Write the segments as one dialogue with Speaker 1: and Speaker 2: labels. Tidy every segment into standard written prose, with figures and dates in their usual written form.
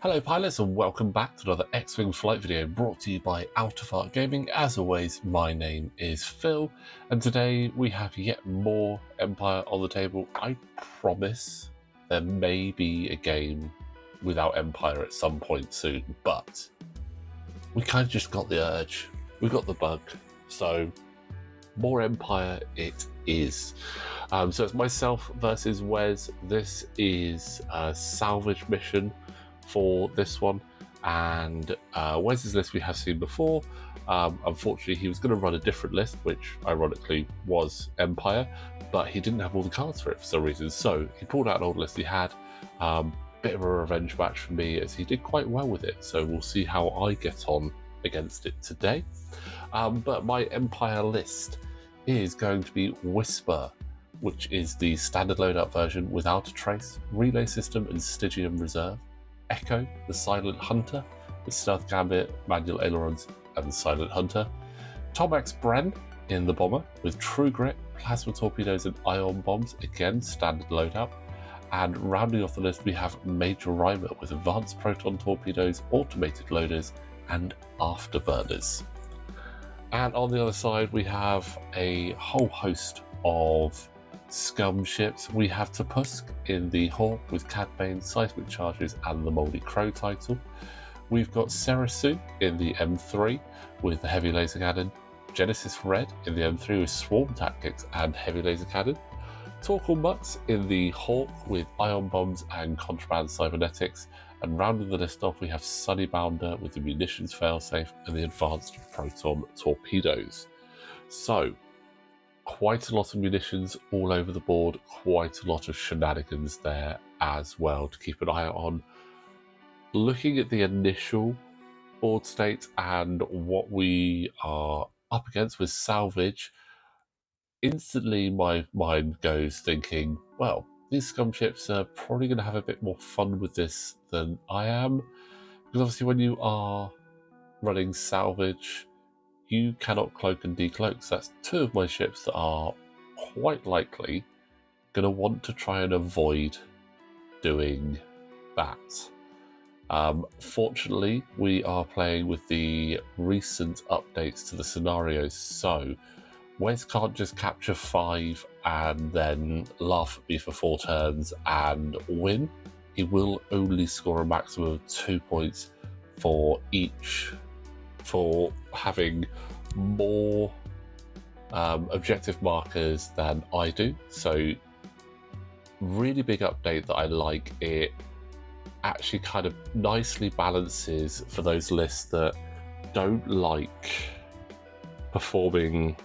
Speaker 1: Hello pilots and welcome back to another X-Wing flight video brought to you by Out Gaming. As always, my name is Phil and today we have yet more Empire on the table. I promise there may be a game without Empire at some point soon, but we kind of just got the urge. We got the bug, so more Empire it is. So it's myself versus Wes. This is a salvage mission for this one, and Wes's list we have seen before. Unfortunately, he was going to run a different list, which ironically was Empire, but he didn't have all the cards for it for some reason, so he pulled out an old list he had. Bit of a revenge match for me as he did quite well with it, so we'll see how I get on against it today. But my Empire list is going to be Whisper, which is the standard loadout version without a trace, relay system and Stygium Reserve. Echo, the Silent Hunter, with Stealth Gambit, Manual Ailerons, and the Silent Hunter. Tomax Bren in the Bomber, with True Grit, Plasma Torpedoes, and Ion Bombs, again standard loadout. And rounding off the list, we have Major Rhymer with Advanced Proton Torpedoes, Automated Loaders, and Afterburners. And on the other side, we have a whole host of Scum ships. We have Tupusk in the Hawk with Cad Bane, Seismic Charges, and the Moldy Crow title. We've got Serissu in the M3 with the Heavy Laser Cannon, Genesis Red in the M3 with Swarm Tactics and Heavy Laser Cannon, Torkil Mutts in the Hawk with Ion Bombs and Contraband Cybernetics, and rounding the list off we have Sunnybounder with the Munitions Failsafe and the Advanced Proton Torpedoes. So, quite a lot of munitions all over the board, quite a lot of shenanigans there as well to keep an eye out on. Looking at the initial board state and what we are up against with Salvage, instantly my mind goes thinking, well, these Scum ships are probably going to have a bit more fun with this than I am, because obviously when you are running Salvage, you cannot cloak and decloak, so that's two of my ships that are quite likely going to want to try and avoid doing that. Fortunately, we are playing with the recent updates to the scenarios, so Wes can't just capture 5 and then laugh at me for 4 turns and win. He will only score a maximum of 2 points for each, for having more objective markers than I do. So really big update that I like. It actually kind of nicely balances for those lists that don't like performing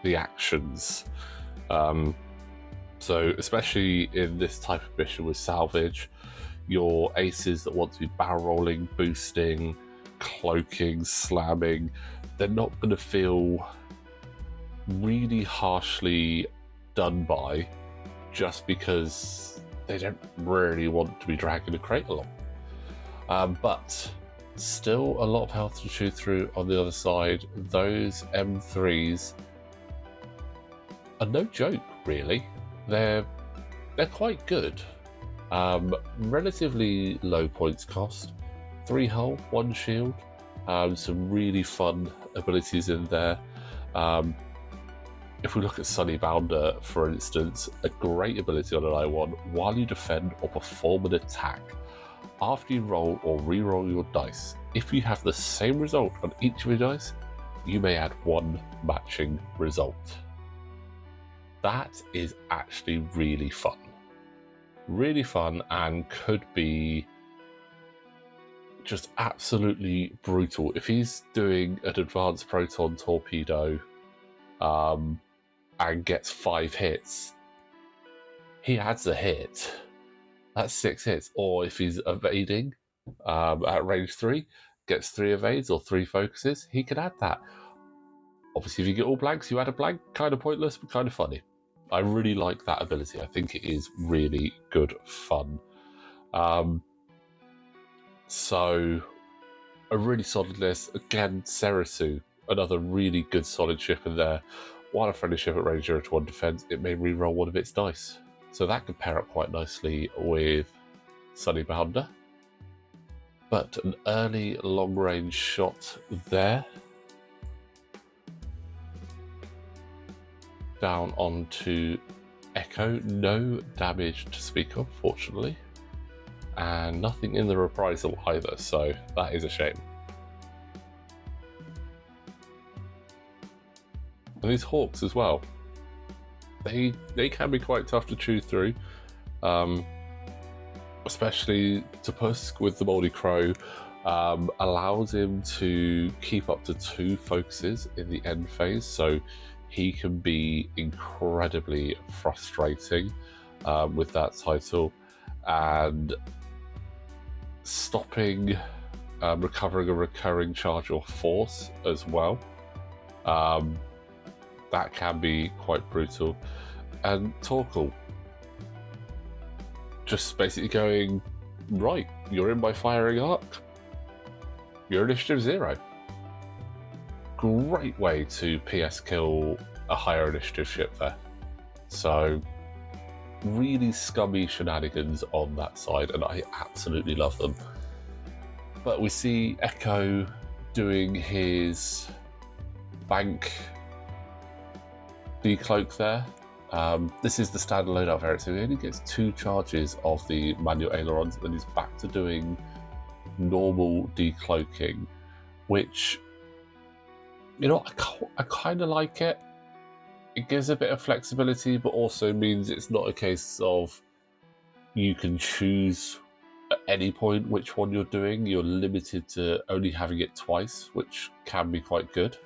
Speaker 1: the actions. So especially in this type of mission with Salvage, your aces that want to be barrel rolling, boosting, cloaking, slamming, they're not going to feel really harshly done by just because they don't really want to be dragging a crate along. But still a lot of health to chew through on the other side. Those M3s are no joke, really. They're quite good. Relatively low points cost. 3 hull, 1 shield. Some really fun abilities in there. If we look at Sunnybounder, for instance, a great ability on an I1, while you defend or perform an attack, after you roll or re-roll your dice, if you have the same result on each of your dice, you may add 1 matching result. That is actually really fun. Really fun, and could be just absolutely brutal. If he's doing an advanced proton torpedo and gets 5 hits, he adds a hit. That's 6 hits. Or if he's evading at range 3, gets 3 evades or 3 focuses, he can add that. Obviously, if you get all blanks, you add a blank. Kind of pointless, but kind of funny. I really like that ability. I think it is really good fun. So, a really solid list. Again, Serissu, another really good solid ship in there. While a friendly ship at range 0 to 1 defense, it may re-roll 1 of its dice. So that could pair up quite nicely with Sunnybounder. But an early long-range shot there. Down onto Echo. No damage to speak of, fortunately. And nothing in the reprisal either, so that is a shame. And these Hawks as well. They can be quite tough to chew through. Especially Topusk with the Moldy Crow allows him to keep up to 2 focuses in the end phase, so he can be incredibly frustrating with that title, and stopping recovering a recurring charge or force as well. That can be quite brutal. And Torkil just basically going, right, you're in my firing arc, you're initiative 0. Great way to PS kill a higher initiative ship there. So really scummy shenanigans on that side, and I absolutely love them. But we see Echo doing his bank decloak there. This is the standard loadout variant, so he only gets 2 charges of the manual ailerons, and then he's back to doing normal decloaking, which, you know, I kind of like it. It gives a bit of flexibility, but also means it's not a case of you can choose at any point which one you're doing. You're limited to only having it twice, which can be quite good.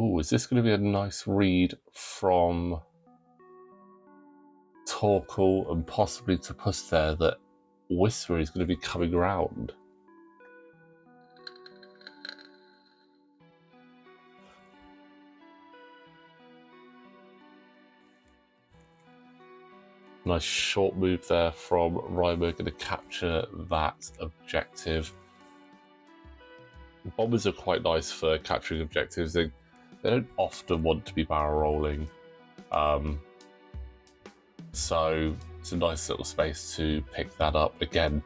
Speaker 1: Oh, is this going to be a nice read from Torkil and possibly Topusk there that Whisper is going to be coming around? Nice short move there from Reimer, going to capture that objective. Bombers are quite nice for capturing objectives. They don't often want to be barrel rolling, so it's a nice little space to pick that up. Again,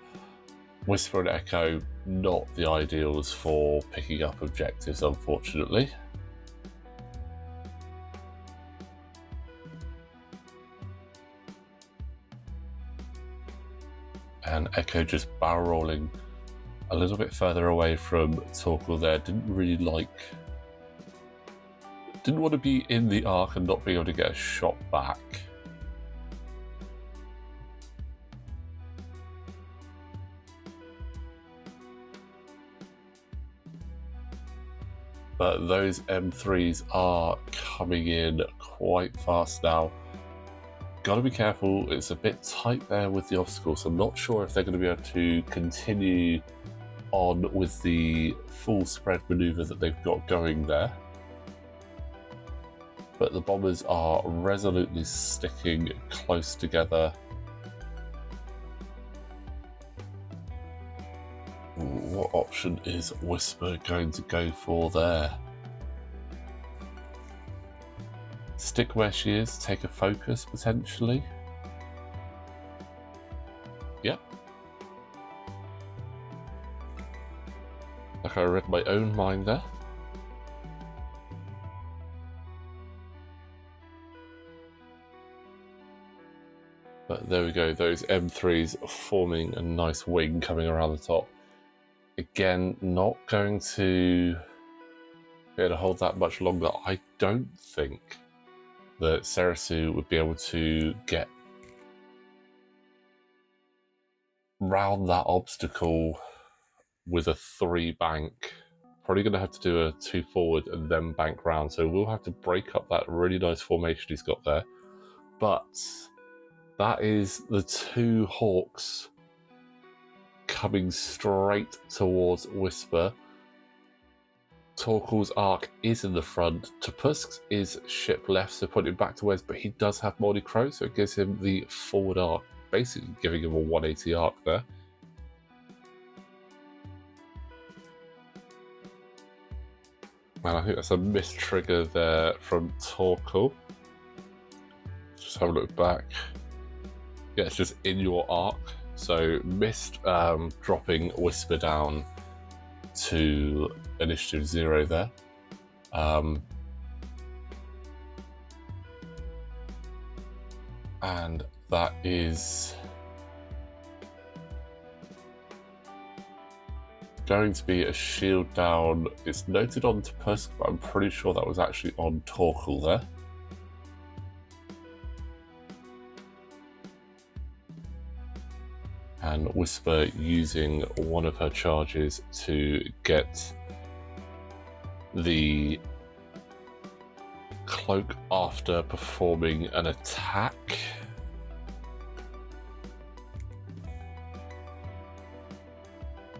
Speaker 1: Whisper and Echo, not the ideals for picking up objectives, unfortunately. And Echo just barrel rolling a little bit further away from Torkil there. Didn't want to be in the arc and not being able to get a shot back. But those M3s are coming in quite fast now. Got to be careful, it's a bit tight there with the obstacles, so I'm not sure if they're going to be able to continue on with the full spread maneuver that they've got going there. But the bombers are resolutely sticking close together. What option is Whisper going to go for there? Stick where she is, take a focus potentially. Yep. Like I read my own mind there. But there we go, those M3s forming a nice wing coming around the top. Again, not going to be able to hold that much longer. I don't think that Serissu would be able to get round that obstacle with a 3 bank. Probably going to have to do a 2 forward and then bank round, so we'll have to break up that really nice formation he's got there. But that is the 2 Hawks coming straight towards Whisper. Torkil's arc is in the front. Topusk's is ship left, so putting it back to Wes, but he does have Moldy Crow, so it gives him the forward arc, basically giving him a 180 arc there. And I think that's a missed trigger there from Torkil. Just have a look back. Yeah, it's just in your arc. So missed dropping Whisper down to initiative 0 there. And that is going to be a shield down. It's noted on Tomax, but I'm pretty sure that was actually on Torkil there. And Whisper using one of her charges to get the cloak after performing an attack.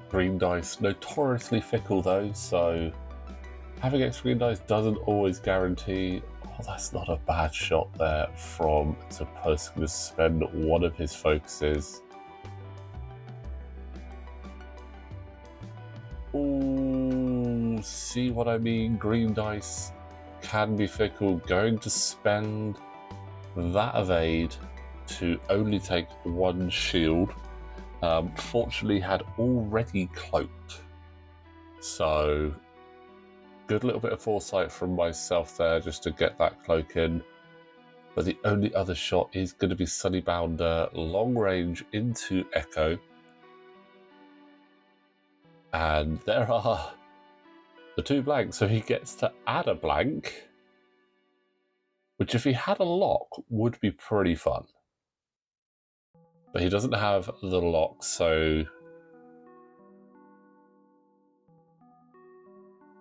Speaker 1: Green dice, notoriously fickle though, so having extra green dice doesn't always guarantee. Oh, that's not a bad shot there from Tomax to spend one of his focuses. Ooh, see what I mean? Green dice can be fickle. Going to spend that evade to only take one shield. Fortunately had already cloaked, so good little bit of foresight from myself there just to get that cloak in. But the only other shot is going to be Sunnybounder long range into Echo, and there are the 2 blanks, so he gets to add a blank, which if he had a lock would be pretty fun. But he doesn't have the lock, so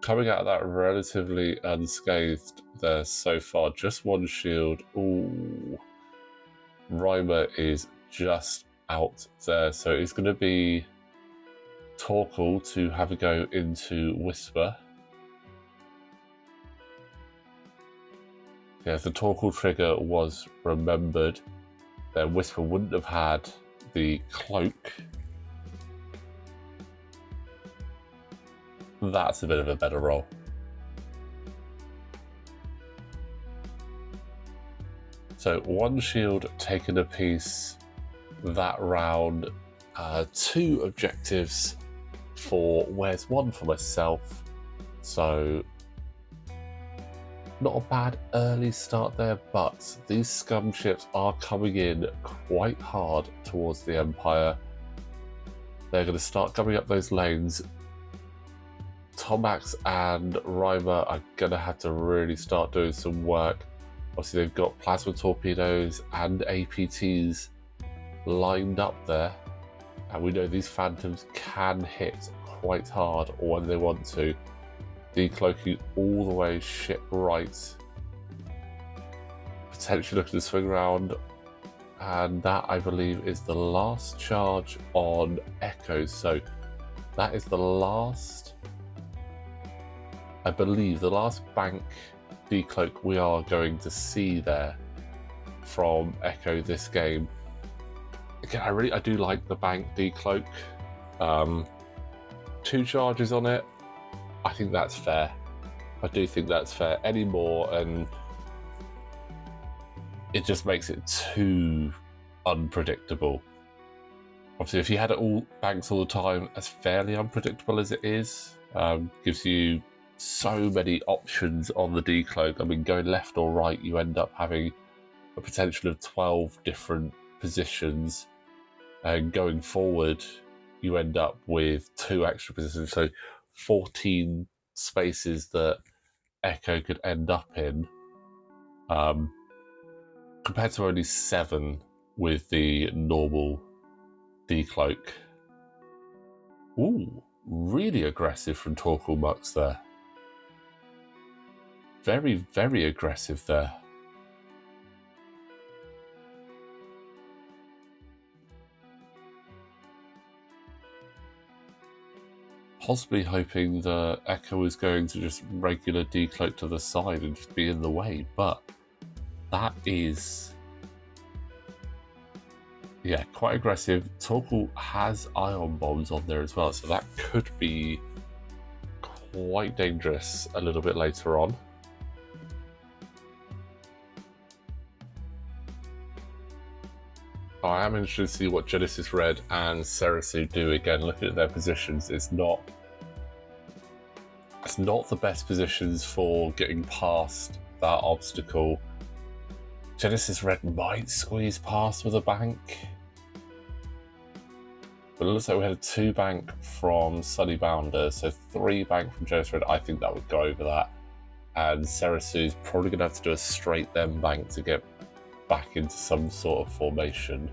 Speaker 1: coming out of that relatively unscathed there so far. Just one shield. Ooh. Reimer is just out there, so it's going to be Torkil to have a go into Whisper. Yeah, if the Torkil trigger was remembered, then Whisper wouldn't have had the cloak. That's a bit of a better roll. So 1 shield taken a piece that round. 2 objectives for where's 1 for myself. So not a bad early start there, but these Scum ships are coming in quite hard towards the Empire. They're going to start coming up those lanes. Tomax and Reimer are going to have to really start doing some work. Obviously, they've got plasma torpedoes and APTs lined up there. And we know these Phantoms can hit quite hard when they want to. Decloaking all the way ship right. Potentially looking to swing around. And that, I believe, is the last charge on Echo. So that is the last, I believe, the last bank decloak we are going to see there from Echo this game. Again, I do like the bank decloak. 2 charges on it. I think that's fair. I do think that's fair. Any more and it just makes it too unpredictable. Obviously, if you had it all banks all the time, as fairly unpredictable as it is, gives you so many options on the decloak. I mean, going left or right, you end up having a potential of 12 different positions, and going forward, you end up with 2 extra positions, so 14 spaces that Echo could end up in, compared to only 7 with the normal decloak. Ooh, really aggressive from Torkil Mux there. Very, very aggressive there. Possibly hoping the Echo is going to just regular decloak to the side and just be in the way, but that is, yeah, quite aggressive. Torkil has ion bombs on there as well, so that could be quite dangerous a little bit later on. I am interested to see what Genesis Red and Serissu do again. Looking at their positions, it's not the best positions for getting past that obstacle. Genesis Red might squeeze past with a bank, but it looks like we had a 2 bank from Sunny Bounder, so 3 bank from Genesis Red. I think that would go over that, and Serissu's probably going to have to do a straight them bank to get back into some sort of formation.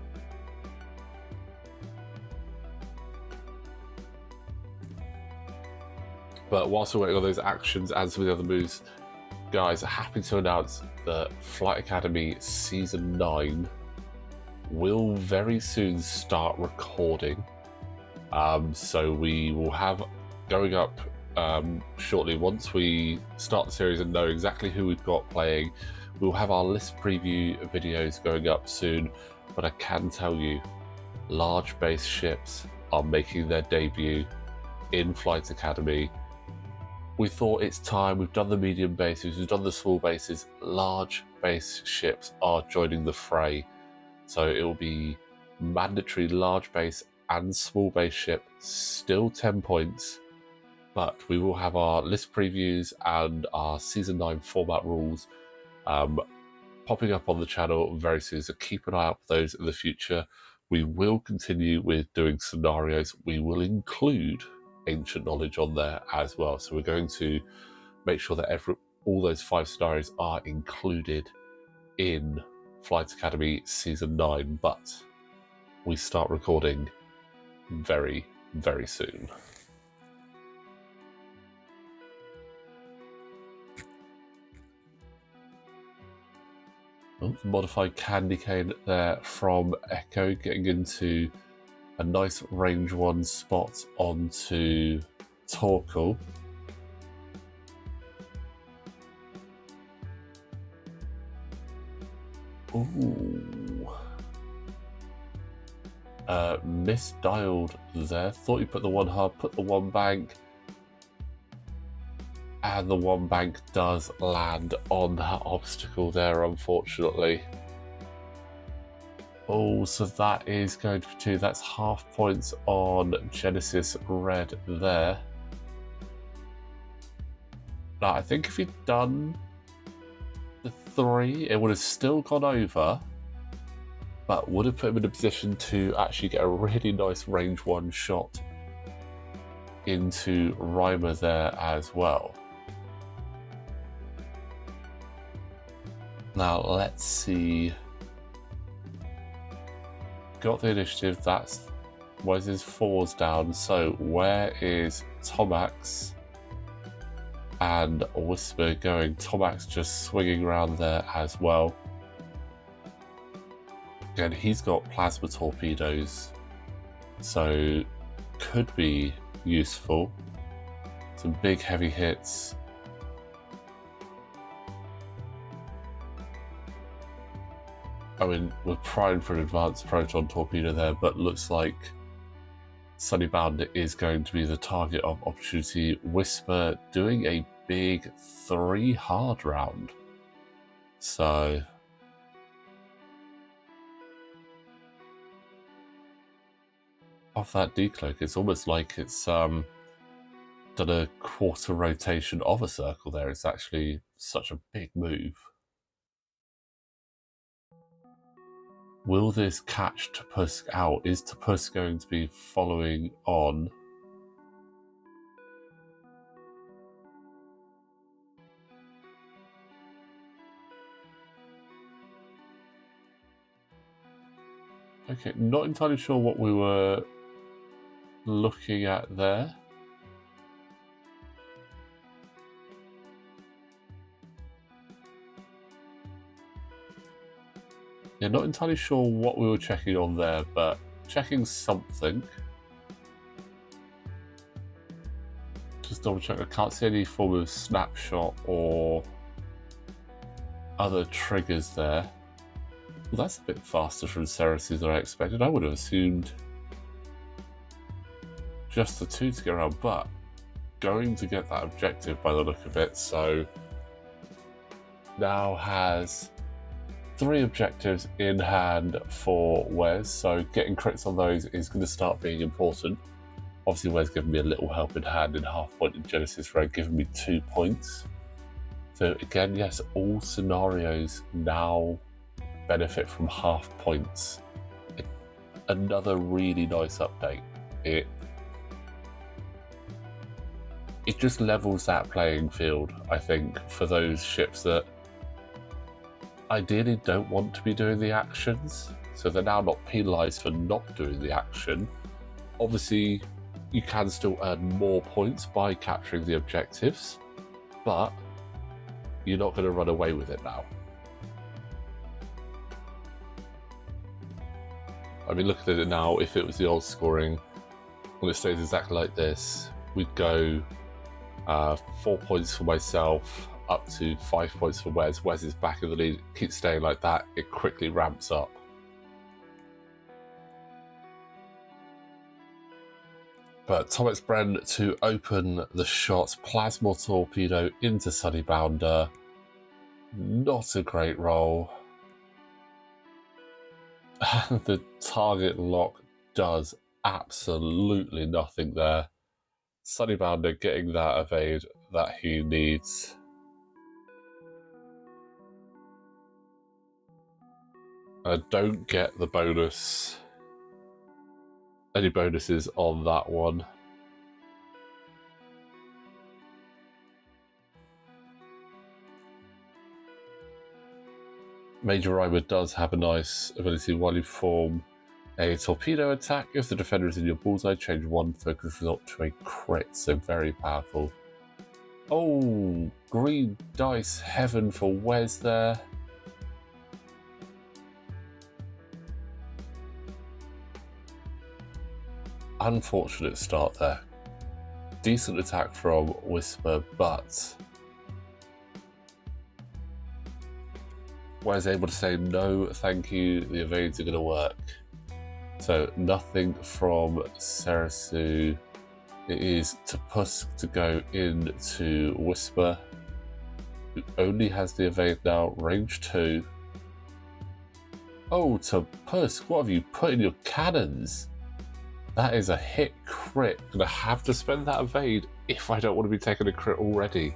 Speaker 1: But whilst we're waiting on those actions and some of the other moves, guys, happy to announce that Flight Academy Season 9 will very soon start recording. So we will have going up shortly. Once we start the series and know exactly who we've got playing, we'll have our list preview videos going up soon. But I can tell you, large base ships are making their debut in Flight Academy. We thought it's time. We've done the medium bases, we've done the small bases. Large base ships are joining the fray. So it will be mandatory large base and small base ship, still 10 points. But we will have our list previews and our Season 9 format rules popping up on the channel very soon. So keep an eye out for those in the future. We will continue with doing scenarios. We will include ancient knowledge on there as well, so we're going to make sure that all those 5 scenarios are included in Flight Academy Season 9, but we start recording very, very soon. Oh, modified candy cane there from Echo, getting into a nice range 1 spot onto Torkil. Ooh. Misdialed there. Thought you put the 1 hub, put the 1 bank. And the 1 bank does land on that obstacle there, unfortunately. Oh, so that is going to be 2. That's half points on Genesis Red there. Now, I think if he'd done the 3, it would have still gone over, but would have put him in a position to actually get a really nice range 1 shot into Reimer there as well. Now, let's see. Got the initiative. That's where's his 4's down. So where is Tomax and Whisper going? Tomax just swinging around there as well. Again, he's got plasma torpedoes, so could be useful. Some big heavy hits. I mean, we're primed for an advanced proton torpedo there, but looks like Sunny Bounder is going to be the target of opportunity. Whisper doing a big 3 hard round. So off that decloak, it's almost like it's done a quarter rotation of a circle there. It's actually such a big move. Will this catch Tupusk out? Is Tupusk going to be following on? Okay, not entirely sure what we were looking at there. Yeah, not entirely sure what we were checking on there, but checking something. Just double check. I can't see any form of snapshot or other triggers there. Well, that's a bit faster from Serissu than I expected. I would have assumed just the 2 to get around, but going to get that objective by the look of it. So now has 3 objectives in hand for Wes, so getting crits on those is going to start being important. Obviously, Wes giving me a little helping hand in half-point in Genesis Red, giving me 2 points. So again, yes, all scenarios now benefit from half points. Another really nice update. It just levels that playing field, I think, for those ships that ideally don't want to be doing the actions. So they're now not penalised for not doing the action. Obviously, you can still earn more points by capturing the objectives, but you're not going to run away with it now. I mean, looking at it now, if it was the old scoring, when it stays exactly like this, we'd go 4 points for myself, up to 5 points for Wes. Wes is back in the lead. Keeps staying like that, it quickly ramps up. But Tomax Bren to open the shots. Plasma Torpedo into Sunnybounder. Not a great roll. The target lock does absolutely nothing there. Sunnybounder getting that evade that he needs. I don't get the bonus. Any bonuses on that one. Major Rhymer does have a nice ability while you form a torpedo attack. If the defender is in your bullseye, change 1 focus result to a crit, so very powerful. Oh, green dice heaven for Wes there. Unfortunate start there. Decent attack from Whisper, but Wes able to say no, thank you, the evades are going to work. So nothing from Serissu. It is Topusk to go into Whisper, who only has the evade now, range 2. Oh, Topusk, what have you put in your cannons? That is a hit crit. Gonna have to spend that evade if I don't want to be taking a crit already.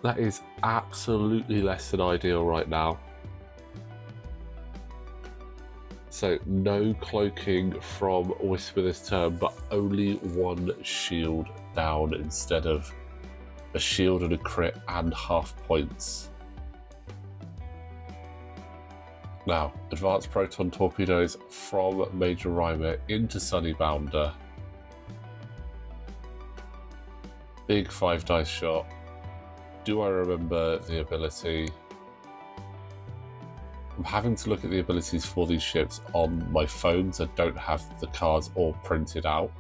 Speaker 1: That is absolutely less than ideal right now. So no cloaking from Whisper this turn, but only 1 shield down instead of a shield and a crit and half points. Now, advanced Proton Torpedoes from Major Rhymer into Sunnybounder. Big 5 dice shot. Do I remember the ability? I'm having to look at the abilities for these ships on my phones. I don't have the cards all printed out.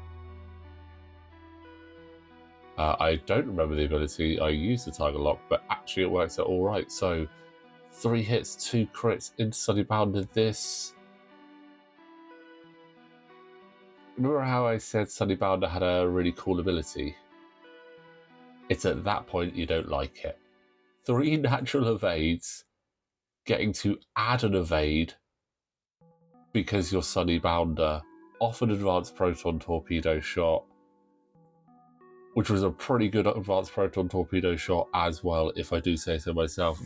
Speaker 1: I don't remember the ability. I use the Tiger Lock, but actually it works out all right. So 3 hits, 2 crits into Sunnybounder. This. Remember how I said Sunnybounder had a really cool ability? It's at that point you don't like it. 3 natural evades, getting to add an evade because you're Sunnybounder off an advanced Proton Torpedo shot, which was a pretty good advanced Proton Torpedo shot as well, if I do say so myself.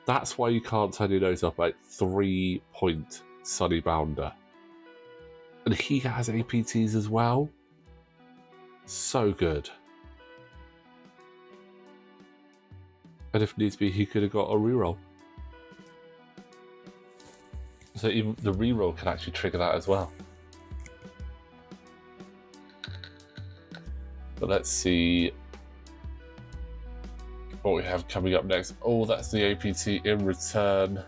Speaker 1: That's why you can't turn your nose up at 3-point Sunnybounder. And he has APTs as well. So good. And if needs be, he could have got a reroll. So even the reroll can actually trigger that as well. But let's see what we have coming up next. Oh, that's the APT in return.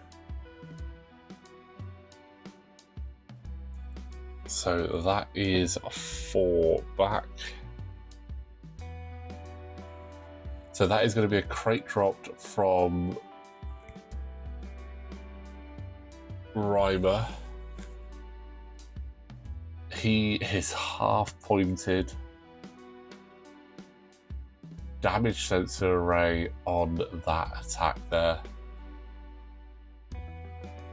Speaker 1: So that is 4 back. So that is going to be a crate dropped from Rhymer. He is half pointed damage sensor array on that attack there.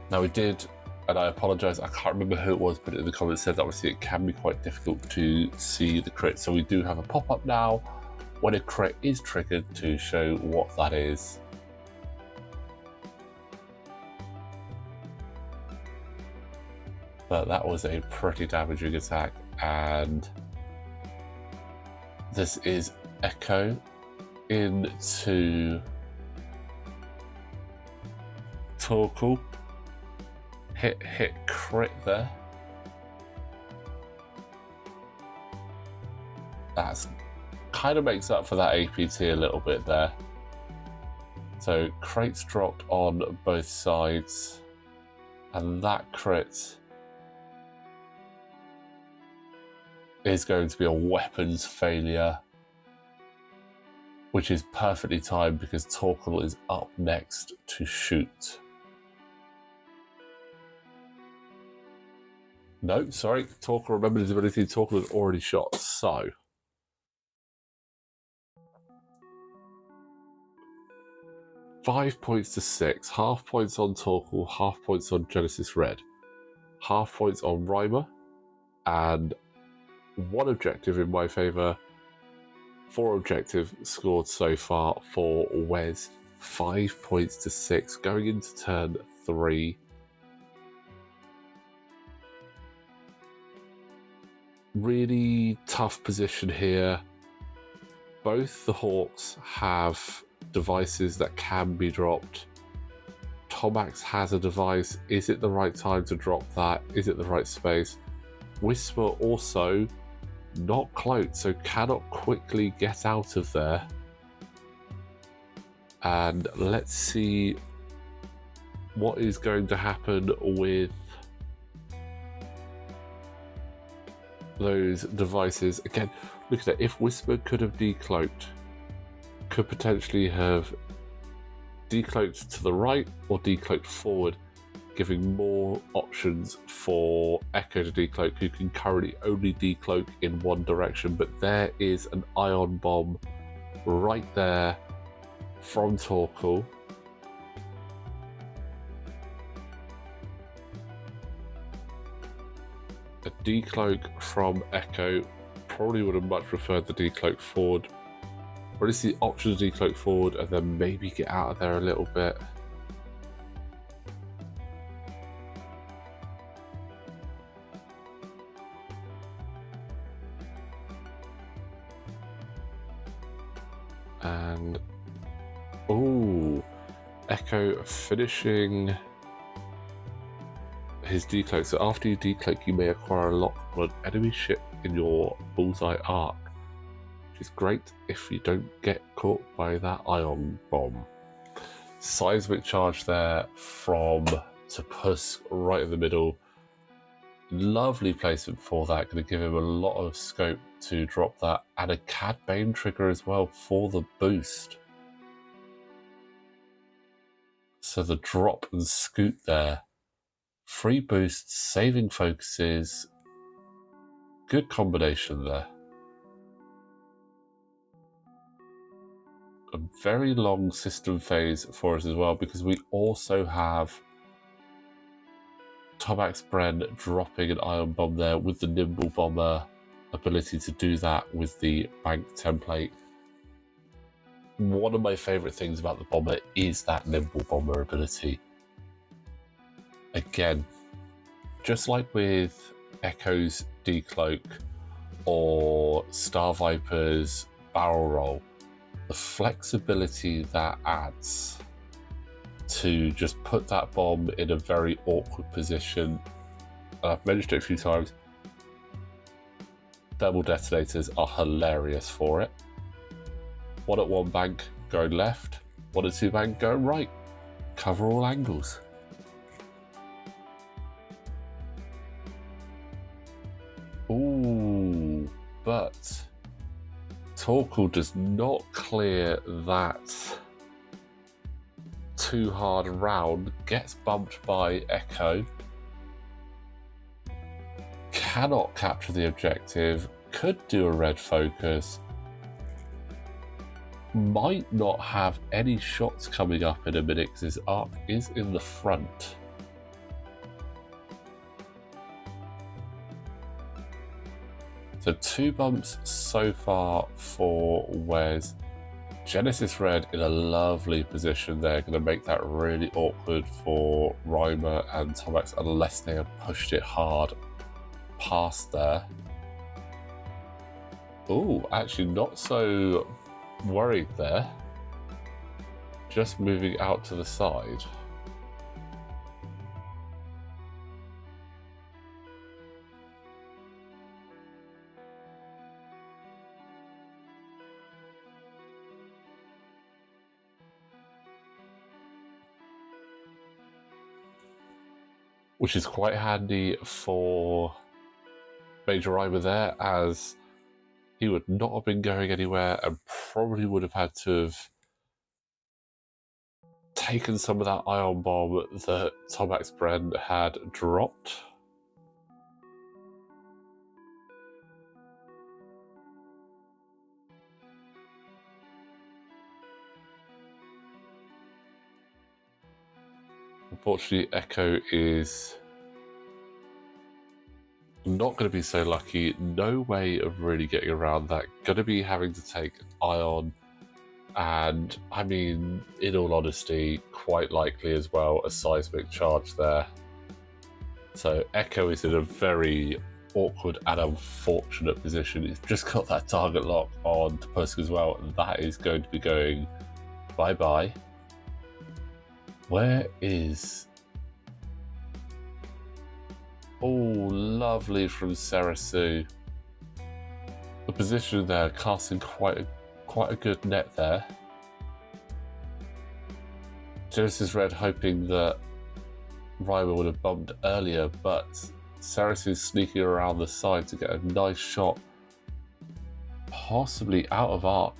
Speaker 1: Now we did, and I apologise, I can't remember who it was, but in the comments said that obviously it can be quite difficult to see the crit. So we do have a pop-up now when a crit is triggered to show what that is. But that was a pretty damaging attack, and this is Echo into Torkil. Hit, crit there. That's kind of makes up for that APT a little bit there. So crates dropped on both sides, and that crit is going to be a weapons failure, which is perfectly timed because Torkil is up next to shoot. No, sorry, Torkil remembered his ability. Torkil has already shot, so $5 points to 6, half points on Torkil, half points on Genesis Red, half points on Reimer, and 1 objective in my favour. 4 objectives scored so far for Wes. 5 points to 6 going into turn 3. Really tough position here. Both the Hawks have devices that can be dropped. Tomax has a device. Is it the right time to drop that? Is it the right space? Whisper also not cloaked, so cannot quickly get out of there. And let's see what is going to happen with those devices. Again, look at it. If Whisper could have decloaked, could potentially have decloaked to the right or decloaked forward, giving more options for Echo to decloak, who can currently only decloak in one direction. But there is an ion bomb right there from Torkil. A decloak from Echo. Probably would have much preferred the decloak forward. Or at least the option to decloak forward and then maybe get out of there a little bit. And ooh, Echo finishing his decloak. So after you decloak, you may acquire a lock on an enemy ship in your bullseye arc, which is great if you don't get caught by that ion bomb. Seismic charge there from Topusk right in the middle. Lovely placement for that, going to give him a lot of scope to drop that, and a Cad Bane trigger as well for the boost. So the drop and scoot there. Free boosts, saving focuses. Good combination there. A very long system phase for us as well, because we also have Tomax Bren dropping an ion bomb there with the Nimble Bomber ability to do that with the bank template. One of my favourite things about the bomber is that Nimble Bomber ability. Again, just like with Echo's decloak or Star Viper's barrel roll, the flexibility that adds to just put that bomb in a very awkward position. I've mentioned it a few times. Thermal detonators are hilarious for it. 1 at 1 bank going left, 1 at 2 bank going right. Cover all angles. Ooh, but Torkil does not clear that too hard round, gets bumped by Echo, cannot capture the objective, could do a red focus, might not have any shots coming up in a minute because his arc is in the front. So 2 bumps so far for Wes. Genesis Red in a lovely position there, going to make that really awkward for Reimer and Tomax unless they have pushed it hard past there. Oh, actually not so worried there. Just moving out to the side. Which is quite handy for Major Reimer there, as he would not have been going anywhere and probably would have had to have taken some of that ion bomb that Tomax Bren had dropped. Unfortunately, Echo is not going to be so lucky. No way of really getting around that. Going to be having to take ion, and I mean, in all honesty, quite likely as well a seismic charge there. So Echo is in a very awkward and unfortunate position. He's just got that target lock on Tusk as well, and that is going to be going bye-bye. Where is... Oh, lovely from Serissu. The position there, casting quite a good net there. Genesis Red hoping that Reimer would have bumped earlier, but Serissu's sneaking around the side to get a nice shot, possibly out of arc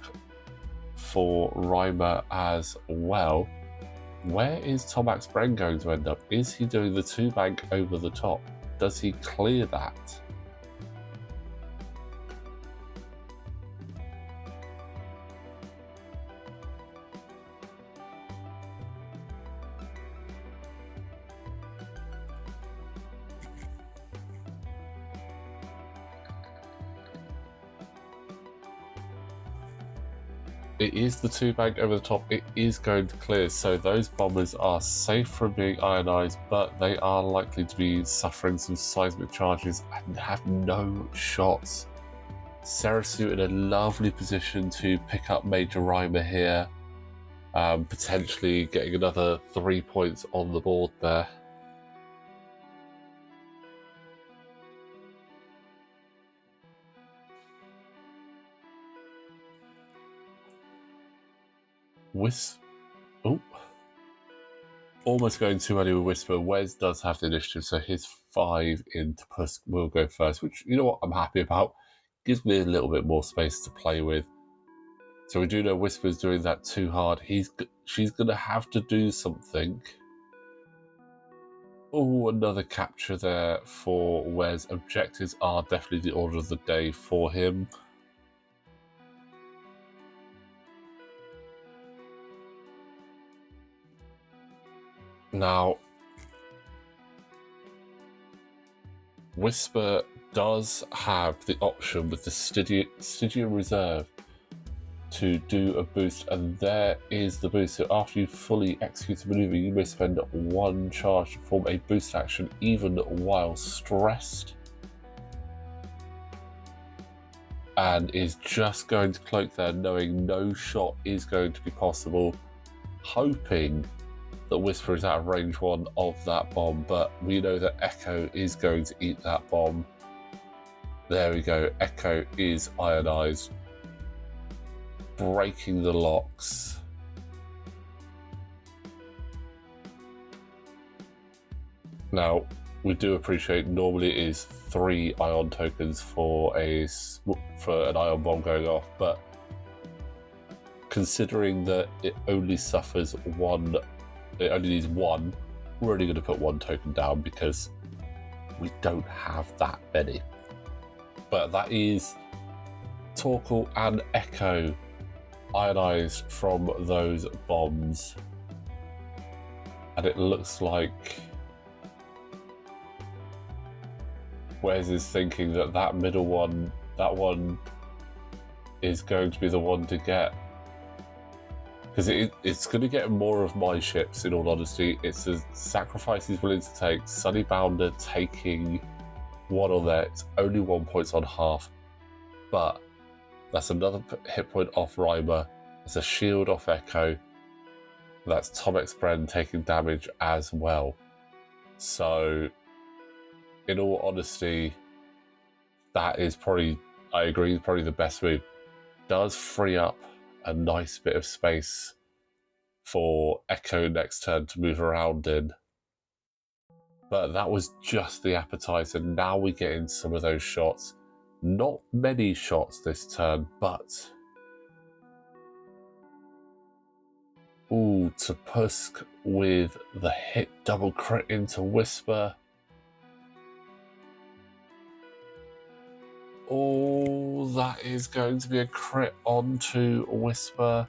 Speaker 1: for Reimer as well. Where is Tomax Bren going to end up? Is he doing the 2-bank over the top? Does he clear that? It is the 2-bank over the top. It is going to clear, so those bombers are safe from being ionized, but they are likely to be suffering some seismic charges and have no shots. Serissu in a lovely position to pick up Major Reimer here, potentially getting another 3 points on the board there. Oh, almost going too early with Whisper. Wes does have the initiative, so his 5 into Tusk will go first, which, you know what, I'm happy about. Gives me a little bit more space to play with. So we do know Whisper's doing that too hard. She's going to have to do something. Oh, another capture there for Wes. Objectives are definitely the order of the day for him. Now, Whisper does have the option with the Stygium Reserve to do a boost, and there is the boost. So after you fully execute a maneuver, you may spend 1 charge to perform a boost action even while stressed. And is just going to cloak there, knowing no shot is going to be possible, hoping that Whisper is out of range 1 of that bomb, but we know that Echo is going to eat that bomb. There we go, Echo is ionized, breaking the locks. Now, we do appreciate normally it is 3 ion tokens for an ion bomb going off, but considering that it only suffers 1, it only needs 1, we're only going to put 1 token down because we don't have that many. But that is Torkil and Echo ionized from those bombs. And it looks like Wes is thinking that that middle one, that one is going to be the one to get. Because it's going to get more of my ships, in all honesty. It's the sacrifice he's willing to take. Sunny Bounder taking one on there. It's only 1 point on half. But that's another hit point off Reimer. It's a shield off Echo. That's Tomax Bren taking damage as well. So, in all honesty, that is probably, I agree, probably the best move. Does free up a nice bit of space for Echo next turn to move around in. But that was just the appetizer. Now we get in some of those shots. Not many shots this turn, but ooh, Tupusk with the hit double crit into Whisper. Oh, that is going to be a crit onto Whisper,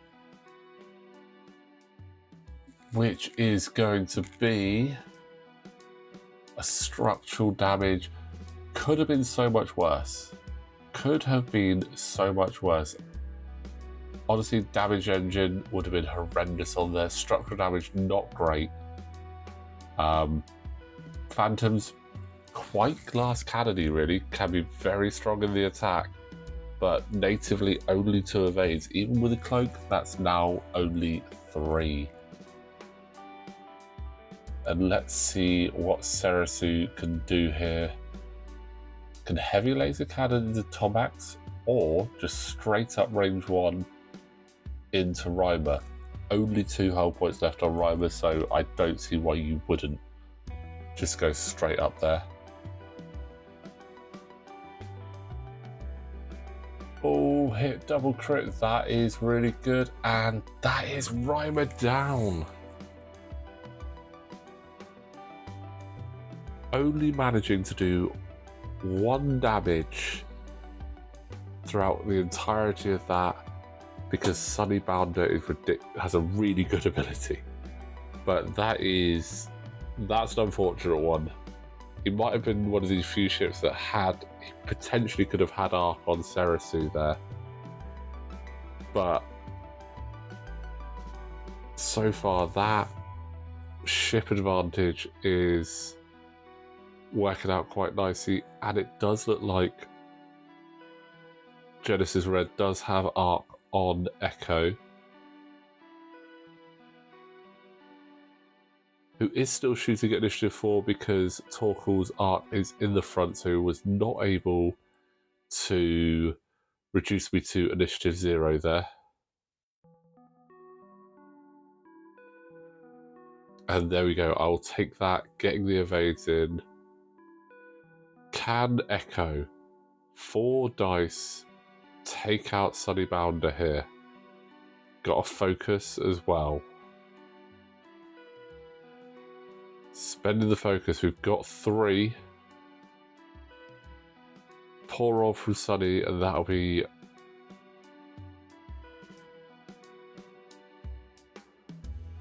Speaker 1: which is going to be a structural damage. Could have been so much worse. Could have been so much worse. Honestly, damage engine would have been horrendous on there. Structural damage, not great. Phantoms, quite glass cannony really, can be very strong in the attack, but natively only 2 evades. Even with a cloak, that's now only 3. And let's see what Serissu can do here. Can heavy laser cannon into Tomax, or just straight up range 1 into Reimer. Only 2 hull points left on Reimer, so I don't see why you wouldn't just go straight up there. Oh, hit double crit, that is really good, and that is Reimer down. Only managing to do 1 damage throughout the entirety of that because Sunny Bounder is has a really good ability. But that's an unfortunate one. It might have been one of these few ships that he potentially could have had arc on Serissu there. But so far that ship advantage is working out quite nicely, and it does look like Genesis Red does have arc on Echo, who is still shooting at Initiative 4 because Torkil's arc is in the front, so he was not able to reduce me to Initiative 0 there. And there we go, I will take that, getting the evades in. Can Echo 4 dice take out Sunny Bounder here? Got a focus as well. Spending the focus, we've got 3. Pour roll from Sunny, and that'll be...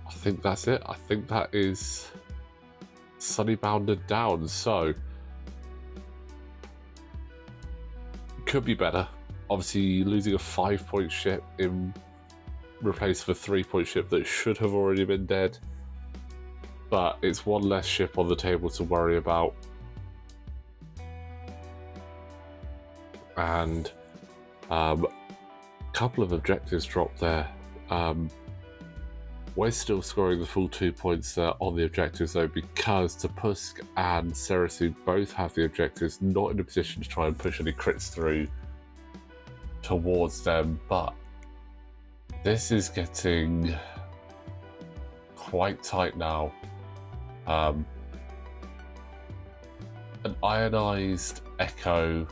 Speaker 1: I think that's it. I think that is Sunny Bounder down, so could be better. Obviously, losing a 5-point ship in replace of a 3-point ship that should have already been dead. But it's 1 less ship on the table to worry about. And a couple of objectives dropped there. We're still scoring the full 2 points there on the objectives though, because Tupusk and Serissu both have the objectives, not in a position to try and push any crits through towards them, but this is getting quite tight now. An ionized Echo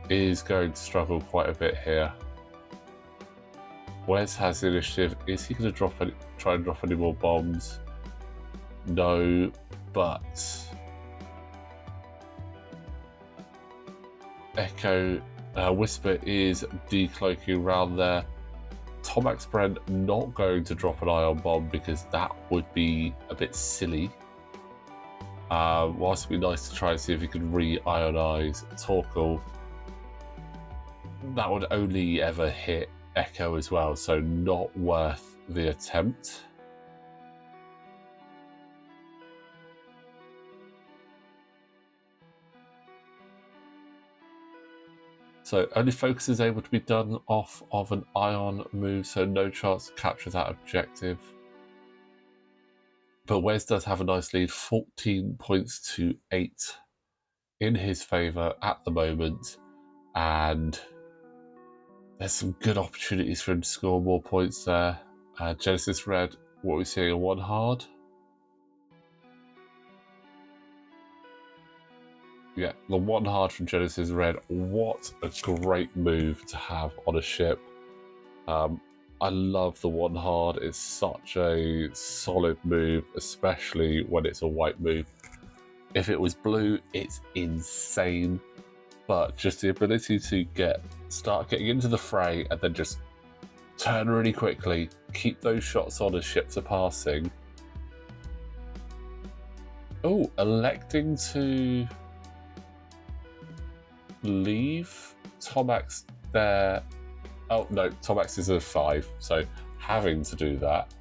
Speaker 1: is going to struggle quite a bit here. Wes has the initiative. Is he going to try and drop any more bombs? No, but Echo Whisper is decloaking around there. Tomax Bren not going to drop an ion bomb because that would be a bit silly. Whilst it'd be nice to try and see if he could re-ionize Torkil, that would only ever hit Echo as well, so not worth the attempt. So only focus is able to be done off of an ion move, so no chance to capture that objective. But Wes does have a nice lead, 14 points to 8 in his favour at the moment, and there's some good opportunities for him to score more points there. Genesis Red, what are we seeing, a 1 hard? Yeah, the 1 hard from Genesis Red. What a great move to have on a ship. I love the 1 hard. It's such a solid move, especially when it's a white move. If it was blue, it's insane. But just the ability to start getting into the fray and then just turn really quickly, keep those shots on as ships are passing. Oh, electing to leave Tomax there. Oh no, Tomax is a 5, so having to do that.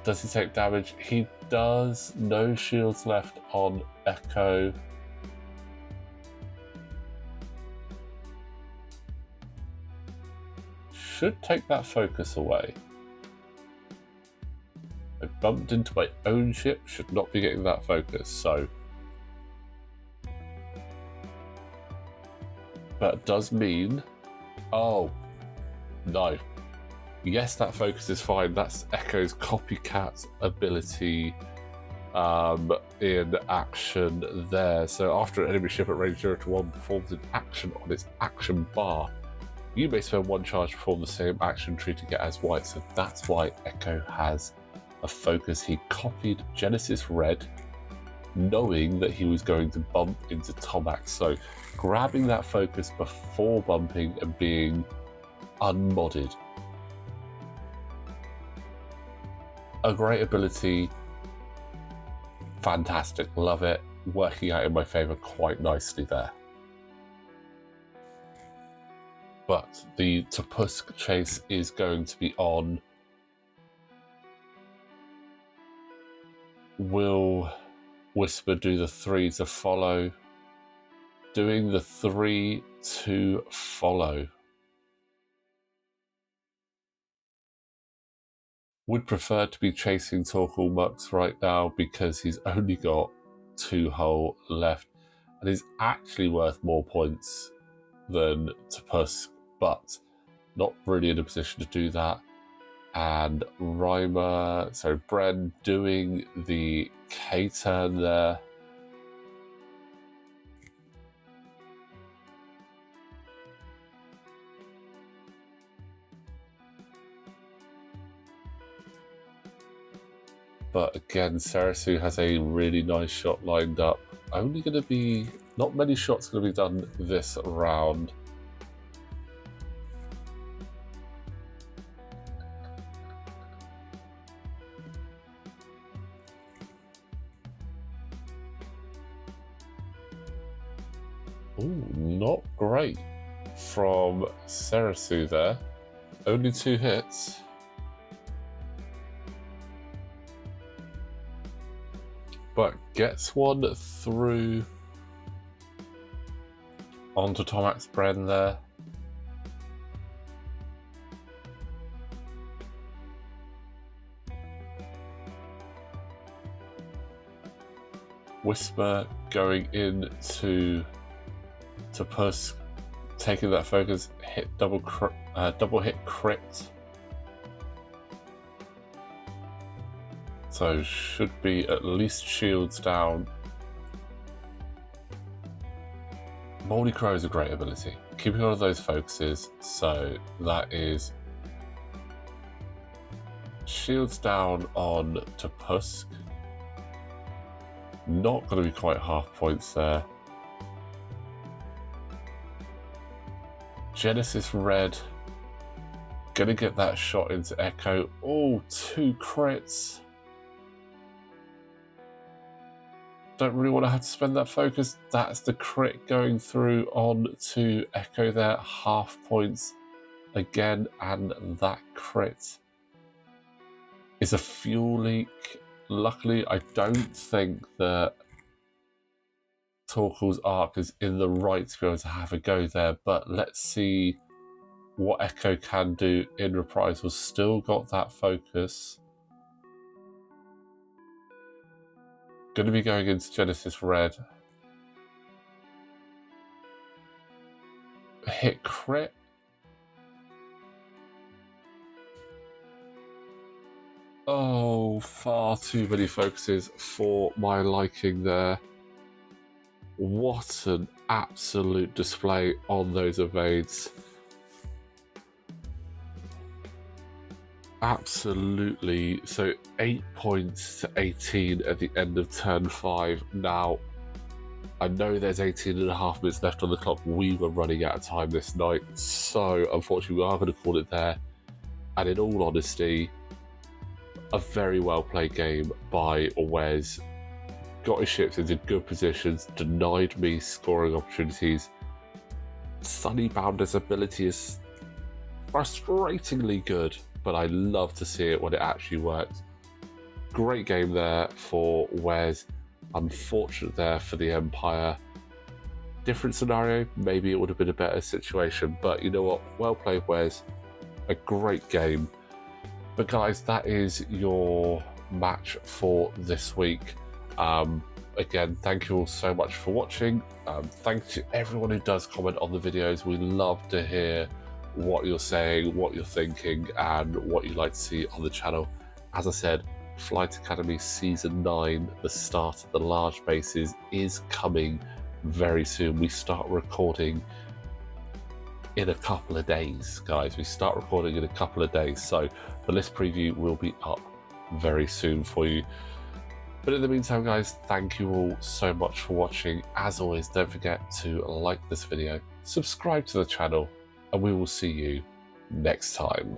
Speaker 1: Does he take damage? He does. No shields left on Echo. Should take that focus away. I bumped into my own ship, should not be getting that focus, so. But it does mean, oh, no. Yes, that focus is fine. That's Echo's copycat ability in action there. So after an enemy ship at range 0 to 1 performs an action on its action bar, you may spend 1 charge to perform the same action treating it as white. So that's why Echo has a focus. He copied Genesis Red, knowing that he was going to bump into Tomax. So grabbing that focus before bumping and being unmodded. A great ability. Fantastic. Love it. Working out in my favour quite nicely there. But the Topusk chase is going to be on. Will Whisper do the 3 to follow? Doing the 3 to follow. Would prefer to be chasing Torkil Mux right now because he's only got 2 hull left and is actually worth more points than Topusk, but not really in a position to do that. And Reimer, so Bren doing the K-turn there. But again, Serissu has a really nice shot lined up. Only going to be, not many shots going to be done this round. Ooh, not great from Serissu there. Only 2 hits. But gets one through onto Tomax Bren there. Whisper going into Topusk, taking that focus, hit double hit crit. So should be at least shields down. Moldy Crow is a great ability. Keeping on those focuses, so that is shields down on Topusk. Not going to be quite half points there. Genesis Red Gonna get that shot into Echo. Oh, 2 crits. Don't really want to have to spend that focus. That's the crit going through on to Echo there. Half points again, and that crit is a fuel leak. Luckily, I don't think that Torkil's arc is in the right to be able to have a go there, but let's see what Echo can do in reprisal. Still got that focus. Going to be going into Genesis Red. Hit crit. Oh, far too many focuses for my liking there. What an absolute display on those evades. Absolutely. So 8 points to 18 at the end of turn 5. Now, I know there's 18.5 minutes left on the clock. We were running out of time this night, so unfortunately we are going to call it there. And in all honesty, a very well played game by Wes. Got his ships into good positions, denied me scoring opportunities. Sunnybounder's ability is frustratingly good, but I love to see it when it actually works. Great game there for Wes. Unfortunate there for the Empire. Different scenario, maybe it would have been a better situation, but you know what? Well played, Wes. A great game. But guys, that is your match for this week. Again, thank you all so much for watching. Thanks to everyone who does comment on the videos. We love to hear what you're saying, what you're thinking, and what you'd like to see on the channel. As I said, Flight Academy Season 9, the start of the large bases, is coming very soon. We start recording in a couple of days, guys. We start recording in a couple of days, so the list preview will be up very soon for you. But in the meantime, guys, thank you all so much for watching. As always, don't forget to like this video, subscribe to the channel, and we will see you next time.